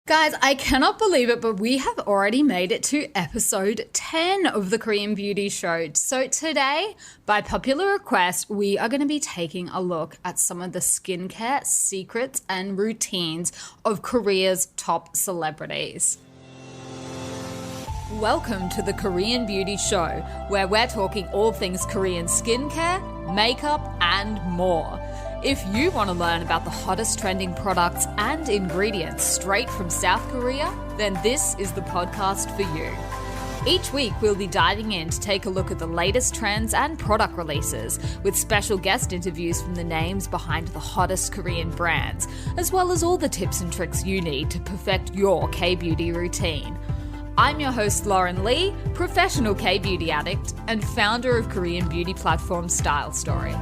Guys, I cannot believe it, but we have already made it to episode 10 of the Korean Beauty Show. So today, by popular request, we are going to be taking a look at some of the skincare secrets and routines of Korea's top celebrities. Welcome to the Korean Beauty Show, where we're talking all things Korean skincare, makeup, and more. If you want to learn about the hottest trending products and ingredients straight from South Korea, then this is the podcast for you. Each week, we'll be diving in to take a look at the latest trends and product releases, with special guest interviews from the names behind the hottest Korean brands, as well as all the tips and tricks you need to perfect your K-beauty routine. I'm your host, Lauren Lee, professional K-beauty addict and founder of Korean beauty platform Style Story.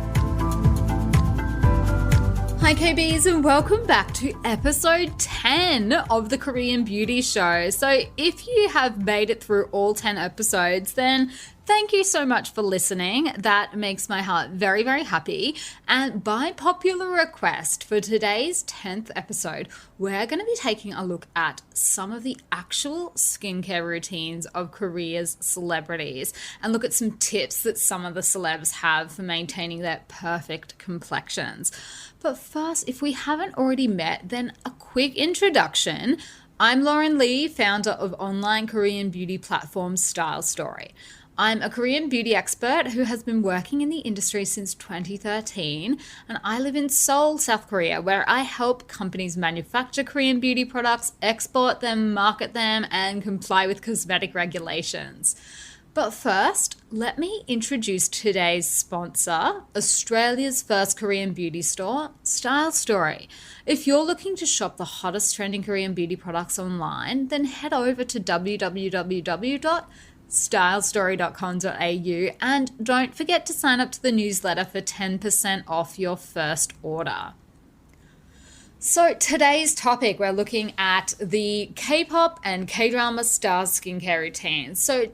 Hi KBs, and welcome back to episode 10 of the Korean Beauty Show. So if you have made it through all 10 episodes, then thank you so much for listening. That makes my heart very, very happy. And by popular request, for today's 10th episode, we're going to be taking a look at some of the actual skincare routines of Korea's celebrities and look at some tips that some of the celebs have for maintaining their perfect complexions. But first, if we haven't already met, then a quick introduction. I'm Lauren Lee, founder of online Korean beauty platform Style Story. I'm a Korean beauty expert who has been working in the industry since 2013, and I live in Seoul, South Korea, where I help companies manufacture Korean beauty products, export them, market them, and comply with cosmetic regulations. But first, let me introduce today's sponsor, Australia's first Korean beauty store, Style Story. If you're looking to shop the hottest trending Korean beauty products online, then head over to www.stylestory.com.au and don't forget to sign up to the newsletter for 10% off your first order. So today's topic, we're looking at the K-pop and K-drama stars skincare routines. So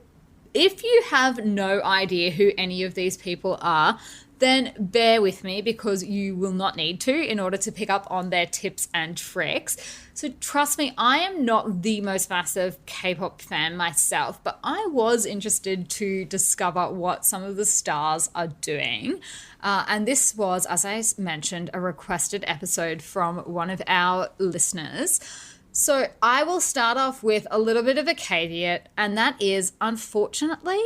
if you have no idea who any of these people are, then bear with me because you will not need to in order to pick up on their tips and tricks. So trust me, I am not the most massive K-pop fan myself, but I was interested to discover what some of the stars are doing. And this was, as I mentioned, a requested episode from one of our listeners. So I will start off with a little bit of a caveat, and that is, unfortunately,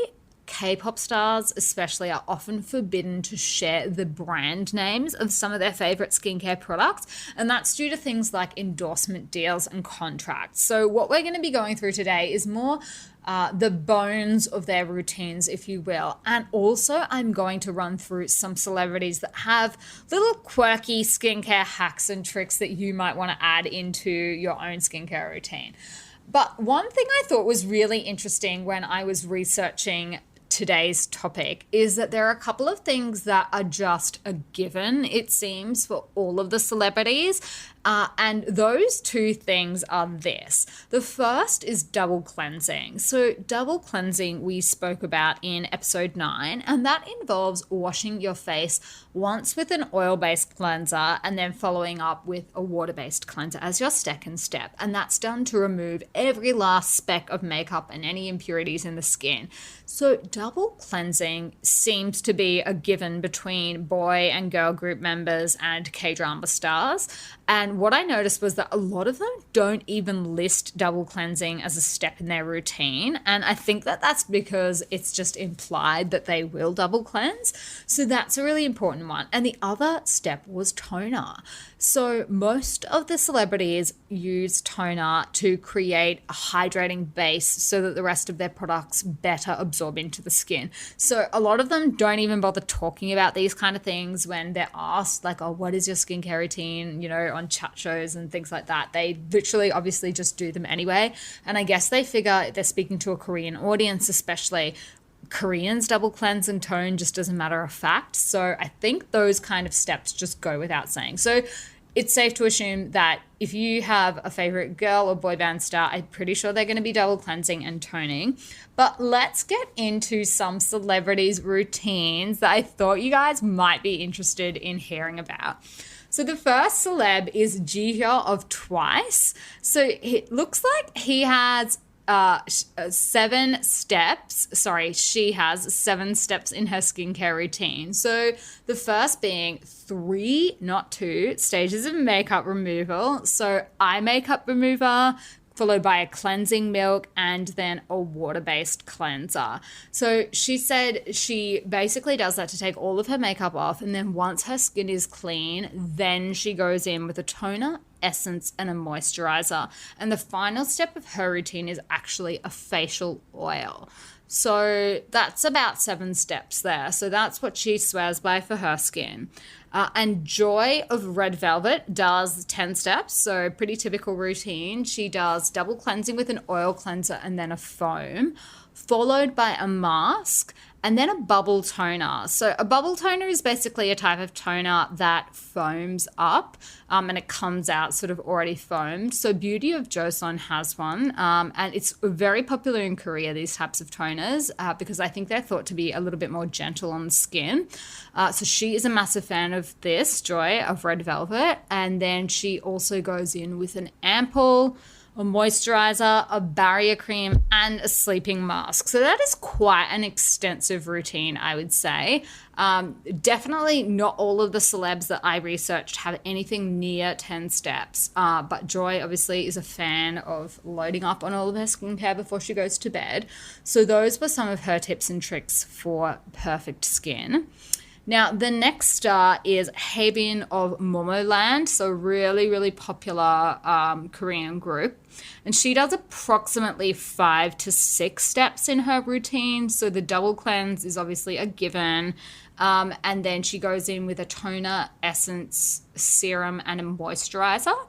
K-pop stars especially are often forbidden to share the brand names of some of their favorite skincare products, and that's due to things like endorsement deals and contracts. So what we're going to be going through today is more the bones of their routines, if you will. And also I'm going to run through some celebrities that have little quirky skincare hacks and tricks that you might want to add into your own skincare routine. But one thing I thought was really interesting when I was researching today's topic is that there are a couple of things that are just a given, it seems, for all of the celebrities. And those two things are this. The first is double cleansing. So double cleansing we spoke about in episode 9, and that involves washing your face once with an oil-based cleanser and then following up with a water-based cleanser as your second step. And that's done to remove every last speck of makeup and any impurities in the skin. So double cleansing seems to be a given between boy and girl group members and K-drama stars. And what I noticed was that a lot of them don't even list double cleansing as a step in their routine. And I think that that's because it's just implied that they will double cleanse. So that's a really important one. And the other step was toner. So most of the celebrities use toner to create a hydrating base so that the rest of their products better absorb into the skin. So a lot of them don't even bother talking about these kind of things when they're asked, like, oh, what is your skincare routine, you know, on chat shows and things like that. They literally obviously just do them anyway. And I guess they figure they're speaking to a Korean audience, especially Koreans double cleanse and tone just as a matter of fact. So I think those kind of steps just go without saying. So it's safe to assume that if you have a favorite girl or boy band star, I'm pretty sure they're going to be double cleansing and toning. But let's get into some celebrities' routines that I thought you guys might be interested in hearing about. So the first celeb is Jihyo of TWICE. So it looks like he has 7 steps. Sorry, she has 7 steps in her skincare routine. So the first being 3, not 2, stages of makeup removal. So eye makeup remover, followed by a cleansing milk, and then a water-based cleanser. So she said she basically does that to take all of her makeup off, and then once her skin is clean, then she goes in with a toner, essence, and a moisturizer. And the final step of her routine is actually a facial oil. So that's about 7 steps there. So that's what she swears by for her skin. And Joy of Red Velvet does 10 steps, so pretty typical routine. She does double cleansing with an oil cleanser and then a foam, followed by a mask and then a bubble toner. So a bubble toner is basically a type of toner that foams up and it comes out sort of already foamed. So Beauty of Joseon has one, and it's very popular in Korea, these types of toners, because I think they're thought to be a little bit more gentle on the skin. So she is a massive fan of this, Joy of Red Velvet. And then she also goes in with an ampoule, a moisturizer, a barrier cream, and a sleeping mask. So that is quite an extensive routine, I would say. Definitely not all of the celebs that I researched have anything near 10 steps. But Joy obviously is a fan of loading up on all of her skincare before she goes to bed. So those were some of her tips and tricks for perfect skin. Now, the next star is Hyebin of Momoland, so really, really popular Korean group. And she does approximately 5 to 6 steps in her routine. So the double cleanse is obviously a given. And then she goes in with a toner, essence, serum, and a moisturizer.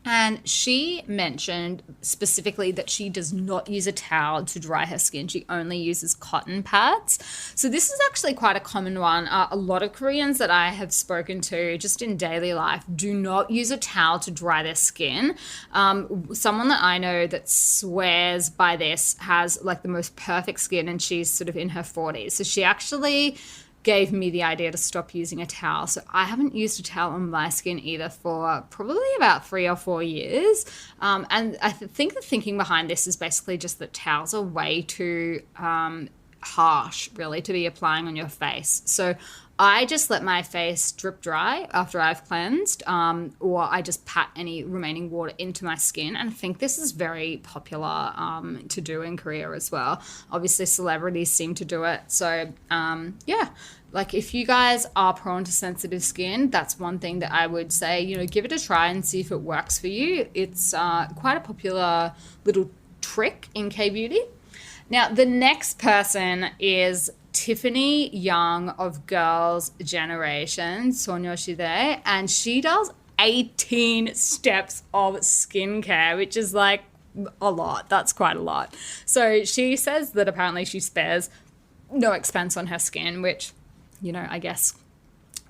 And she mentioned specifically that she does not use a towel to dry her skin. She only uses cotton pads. So this is actually quite a common one. A lot of Koreans that I have spoken to just in daily life do not use a towel to dry their skin. Someone that I know that swears by this has like the most perfect skin, and she's sort of in her 40s. So she actually gave me the idea to stop using a towel. So I haven't used a towel on my skin either for probably about 3 or 4 years. And I think the thinking behind this is basically just that towels are way too harsh, really, to be applying on your face. So I just let my face drip dry after I've cleansed, or I just pat any remaining water into my skin. And I think this is very popular to do in Korea as well. Obviously, celebrities seem to do it. So, yeah, like if you guys are prone to sensitive skin, that's one thing that I would say, you know, give it a try and see if it works for you. It's quite a popular little trick in K-beauty. Now, the next person is Tiffany Young of Girls' Generation, Sonyeoshide, and she does 18 steps of skincare, which is like a lot. That's quite a lot. So she says that apparently she spares no expense on her skin, which, you know, I guess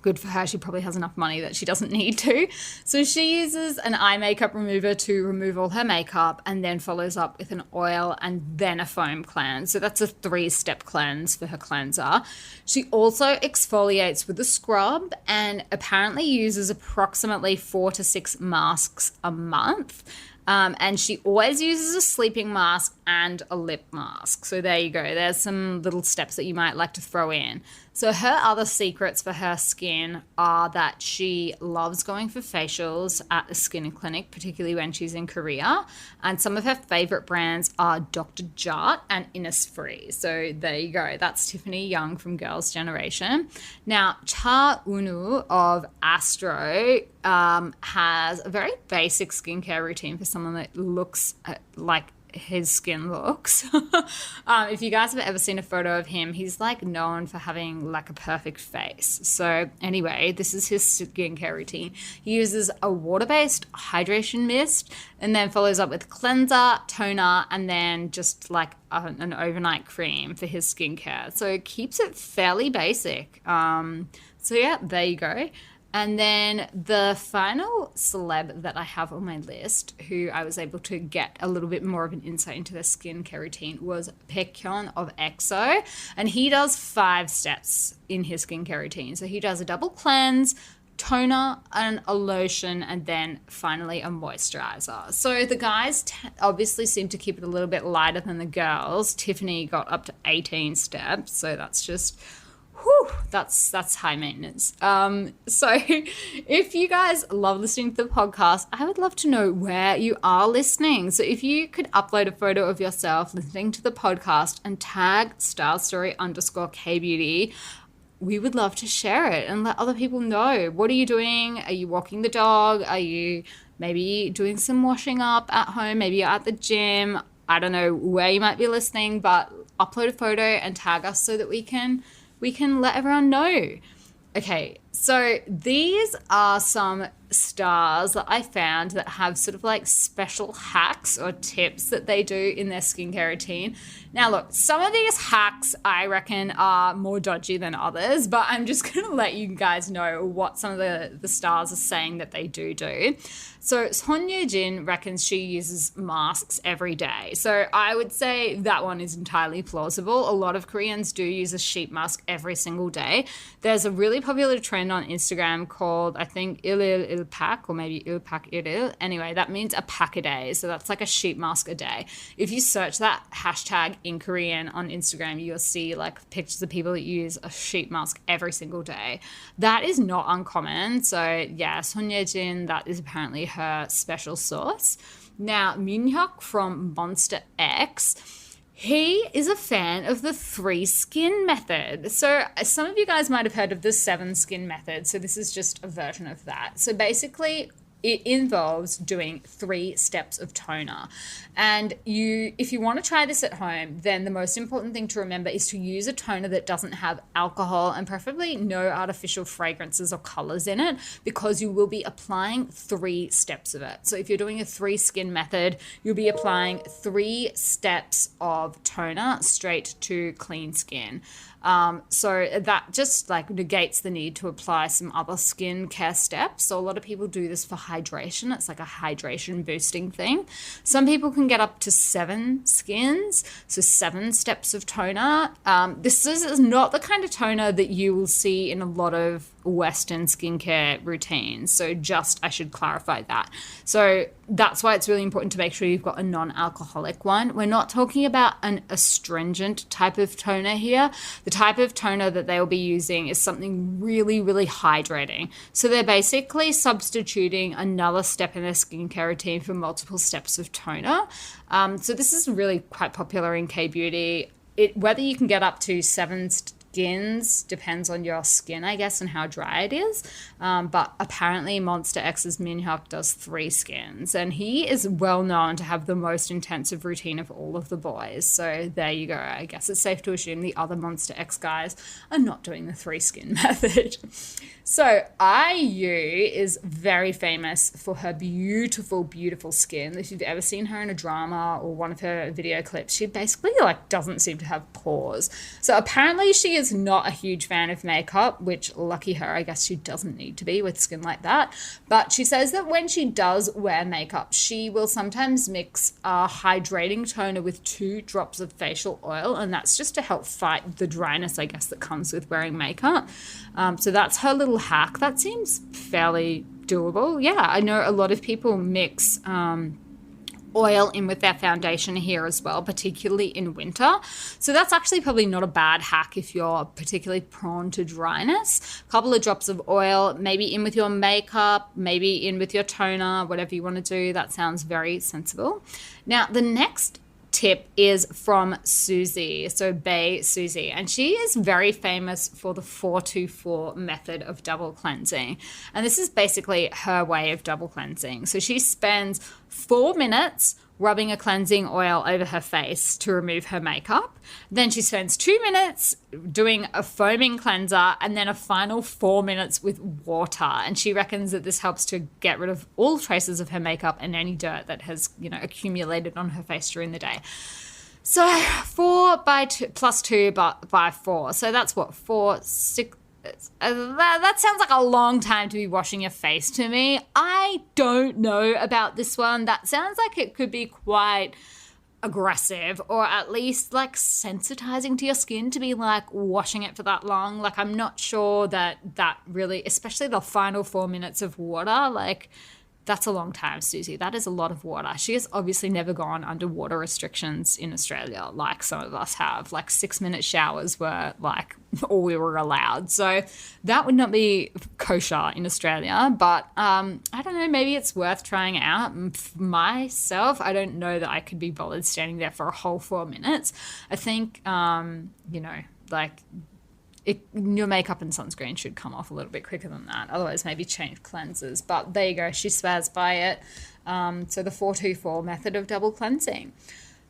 good for her. She probably has enough money that she doesn't need to. So she uses an eye makeup remover to remove all her makeup, and then follows up with an oil and then a foam cleanse. So that's a 3-step cleanse for her cleanser. She also exfoliates with a scrub, and apparently uses approximately 4 to 6 masks a month. And she always uses a sleeping mask and a lip mask. So there you go. There's some little steps that you might like to throw in. So her other secrets for her skin are that she loves going for facials at the skin clinic, particularly when she's in Korea. And some of her favorite brands are Dr. Jart and Innisfree. So there you go. That's Tiffany Young from Girls' Generation. Now, Eunwoo of Astro has a very basic skincare routine for someone that looks like his skin looks. If you guys have ever seen a photo of him, he's like known for having like a perfect face. So anyway, this is his skincare routine. He uses a water-based hydration mist, and then follows up with cleanser, toner, and then just like an overnight cream for his skincare. So it keeps it fairly basic. So yeah, there you go. And then the final celeb that I have on my list, who I was able to get a little bit more of an insight into their skincare routine, was Baekyun of EXO. And he does 5 steps in his skincare routine. So he does a double cleanse, toner and a lotion, and then finally a moisturizer. So the guys obviously seem to keep it a little bit lighter than the girls. Tiffany got up to 18 steps, so that's just that's high maintenance. So if you guys love listening to the podcast, I would love to know where you are listening. So if you could upload a photo of yourself listening to the podcast and tag @StyleStory_KBeauty, we would love to share it and let other people know. What are you doing? Are you walking the dog? Are you maybe doing some washing up at home? Maybe you're at the gym. I don't know where you might be listening, but upload a photo and tag us so that we can let everyone know. Okay, so these are some stars that I found that have sort of like special hacks or tips that they do in their skincare routine. Now, look, some of these hacks I reckon are more dodgy than others, but I'm just going to let you guys know what some of the stars are saying that they do. So Ye Jin reckons she uses masks every day. So I would say that one is entirely plausible. A lot of Koreans do use a sheet mask every single day. There's a really popular trend on Instagram called, I think, il pack, or maybe il pack il. Anyway, that means a pack a day. So that's like a sheet mask a day. If you search that hashtag in Korean on Instagram, you'll see like pictures of people that use a sheet mask every single day. That is not uncommon. So yeah, Ye Jin, that is apparently her special sauce. Now, Minhyuk from Monsta X, he is a fan of the 3 skin method. So some of you guys might have heard of the 7 skin method. So this is just a version of that. So basically, it involves doing 3 steps of toner. And if you want to try this at home, then the most important thing to remember is to use a toner that doesn't have alcohol and preferably no artificial fragrances or colors in it, because you will be applying 3 steps of it. So if you're doing a 3 skin method, you'll be applying 3 steps of toner straight to clean skin. So that just like negates the need to apply some other skincare steps. So a lot of people do this for hydration. It's like a hydration boosting thing. Some people can get up to 7 skins, so 7 steps of toner. This is not the kind of toner that you will see in a lot of Western skincare routines. So I should clarify that. So that's why it's really important to make sure you've got a non-alcoholic one. We're not talking about an astringent type of toner here. The type of toner that they'll be using is something really, really hydrating. So they're basically substituting another step in their skincare routine for multiple steps of toner. So this is really quite popular in K-beauty. Whether you can get up to 7 skins depends on your skin, I guess, and how dry it is. But apparently Monsta X's Minhyuk does 3 skins, and he is well known to have the most intensive routine of all of the boys. So there you go. I guess it's safe to assume the other Monsta X guys are not doing the 3 skin method. So IU is very famous for her beautiful, beautiful skin. If you've ever seen her in a drama or one of her video clips, she basically like doesn't seem to have pores. So apparently she is not a huge fan of makeup, which lucky her, I guess she doesn't need to be with skin like that. But she says that when she does wear makeup, she will sometimes mix a hydrating toner with 2 drops of facial oil, and that's just to help fight the dryness, I guess, that comes with wearing makeup. So that's her little hack. That seems fairly doable. Yeah, I know a lot of people mix oil in with their foundation here as well, particularly in winter. So that's actually probably not a bad hack if you're particularly prone to dryness. A couple of drops of oil, maybe in with your makeup, maybe in with your toner, whatever you want to do. That sounds very sensible. Now, the next tip is from Suzy, so Bae Suzy, and she is very famous for the 4-2-4 method of double cleansing, and this is basically her way of double cleansing. So she spends 4 minutes rubbing a cleansing oil over her face to remove her makeup. Then she spends 2 minutes doing a foaming cleanser, and then a final 4 minutes with water. And she reckons that this helps to get rid of all traces of her makeup and any dirt that has, accumulated on her face during the day. So 4 by 2 plus 2 by 4. So that's what, 4, 6. That sounds like a long time to be washing your face to me. I don't know about this one. That sounds like it could be quite aggressive, or at least like sensitizing to your skin to be like washing it for that long. Like, I'm not sure that really, especially the final 4 minutes of water, like that's a long time, Suzy. That is a lot of water. She has obviously never gone under water restrictions in Australia like some of us have. Like 6-minute showers were like all we were allowed. So that would not be kosher in Australia. But I don't know, maybe it's worth trying out. Myself, I don't know that I could be bothered standing there for a whole 4 minutes. I think, like your makeup and sunscreen should come off a little bit quicker than that. Otherwise, maybe change cleansers. But there you go. She swears by it. So the 4-2-4 method of double cleansing.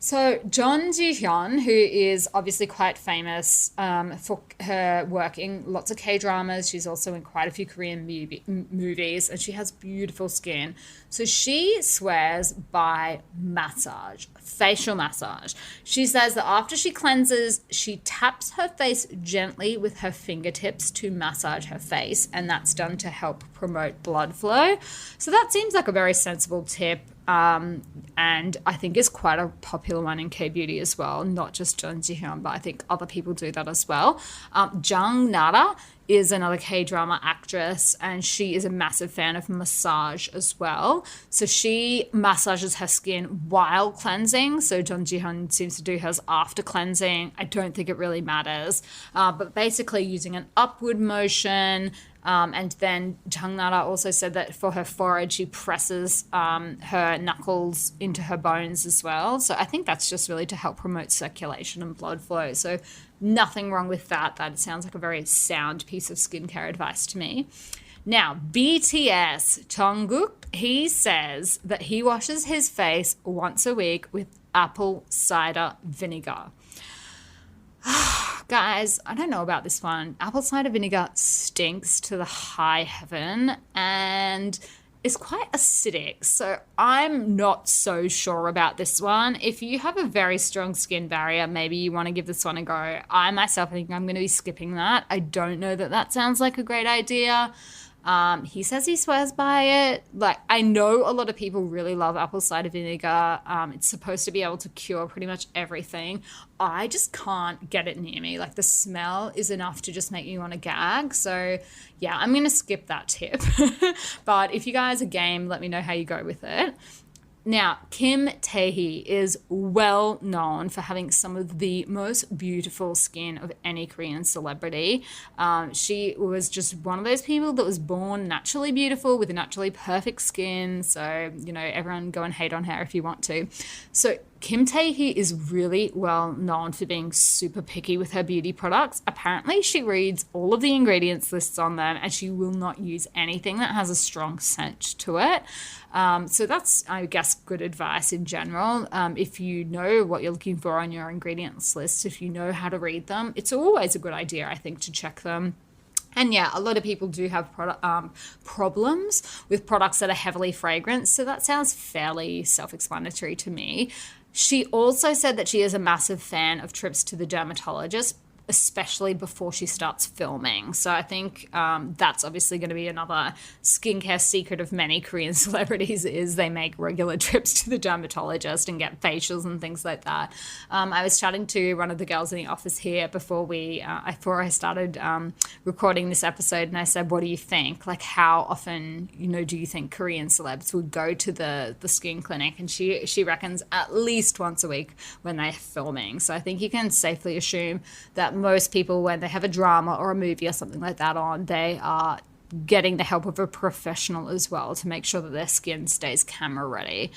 So Jeon Ji Hyun, who is obviously quite famous for her work in lots of K-dramas. She's also in quite a few Korean movies, and she has beautiful skin. So she swears by massage, facial massage. She says that after she cleanses, she taps her face gently with her fingertips to massage her face, and that's done to help promote blood flow. So that seems like a very sensible tip. And I think is quite a popular one in K-beauty as well, not just Jeon Ji Hyun, but I think other people do that as well. Jang Nara is another K-drama actress, and she is a massive fan of massage as well. So she massages her skin while cleansing. So Jeon Ji Hyun seems to do hers after cleansing. I don't think it really matters. But basically using an upward motion. And then Jang Nara also said that for her forehead, she presses her knuckles into her bones as well. So I think that's just really to help promote circulation and blood flow. So nothing wrong with that. That sounds like a very sound piece of skincare advice to me. Now, BTS Jeong Kuk, he says that he washes his face once a week with apple cider vinegar. Guys, I don't know about this one. Apple cider vinegar stinks to the high heaven and is quite acidic. So I'm not so sure about this one. If you have a very strong skin barrier, maybe you want to give this one a go. I myself think I'm going to be skipping that. I don't know that that sounds like a great idea. He says he swears by it. Like, I know a lot of people really love apple cider vinegar. It's supposed to be able to cure pretty much everything. I just can't get it near me. Like, the smell is enough to just make me want to gag. So yeah, I'm going to skip that tip. But if you guys are game, let me know how you go with it. Now, Tae Hee is well known for having some of the most beautiful skin of any Korean celebrity. She was just one of those people that was born naturally beautiful with a naturally perfect skin. So, everyone go and hate on her if you want to. So Tae Hee is really well known for being super picky with her beauty products. Apparently, she reads all of the ingredients lists on them, and she will not use anything that has a strong scent to it. So that's, I guess, good advice in general. If you know what you're looking for on your ingredients list, if you know how to read them, it's always a good idea, I think, to check them. And yeah, a lot of people do have problems with products that are heavily fragranced. So that sounds fairly self-explanatory to me. She also said that she is a massive fan of trips to the dermatologist, especially before she starts filming. So I think that's obviously going to be another skincare secret of many Korean celebrities is they make regular trips to the dermatologist and get facials and things like that. I was chatting to one of the girls in the office here before I started recording this episode, and I said, what do you think? Like, how often, do you think Korean celebs would go to the skin clinic? And she reckons at least once a week when they're filming. So I think you can safely assume that most people, when they have a drama or a movie or something like that on, they are getting the help of a professional as well to make sure that their skin stays camera ready.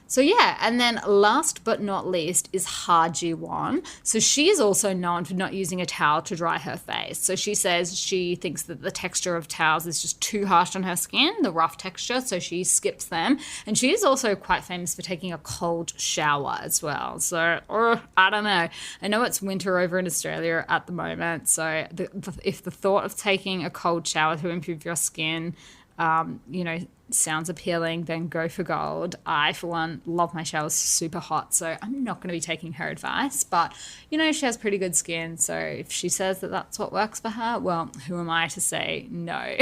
So yeah, and then last but not least is Ha Ji-won. So she is also known for not using a towel to dry her face. So she says she thinks that the texture of towels is just too harsh on her skin, the rough texture, so she skips them. And she is also quite famous for taking a cold shower as well. So, I don't know. I know it's winter over in Australia at the moment, so if the thought of taking a cold shower to improve your skin sounds appealing, then go for gold. I, for one, love my showers super hot, so I'm not going to be taking her advice, but she has pretty good skin, so if she says that that's what works for her, well, who am I to say no?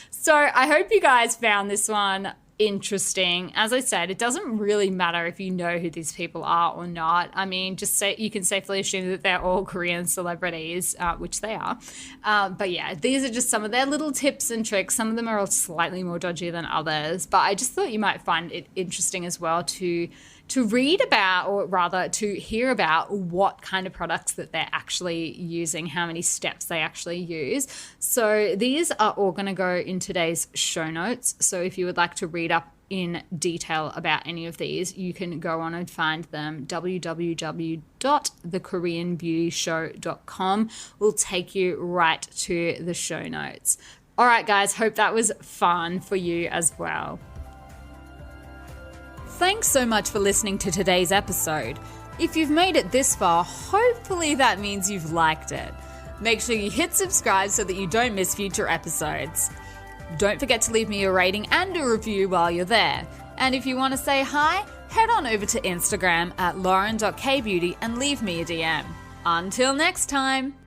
So I hope you guys found this one interesting. As I said, it doesn't really matter if you know who these people are or not. I mean, you can safely assume that they're all Korean celebrities, which they are. But yeah, these are just some of their little tips and tricks. Some of them are slightly more dodgy than others, but I just thought you might find it interesting as well to read about, or rather to hear about, what kind of products that they're actually using, how many steps they actually use. So these are all going to go in today's show notes. So if you would like to read up in detail about any of these, you can go on and find them. www.thekoreanbeautyshow.com will take you right to the show notes. All right, guys, hope that was fun for you as well. Thanks so much for listening to today's episode. If you've made it this far, hopefully that means you've liked it. Make sure you hit subscribe so that you don't miss future episodes. Don't forget to leave me a rating and a review while you're there. And if you want to say hi, head on over to Instagram at lauren.kbeauty and leave me a DM. Until next time!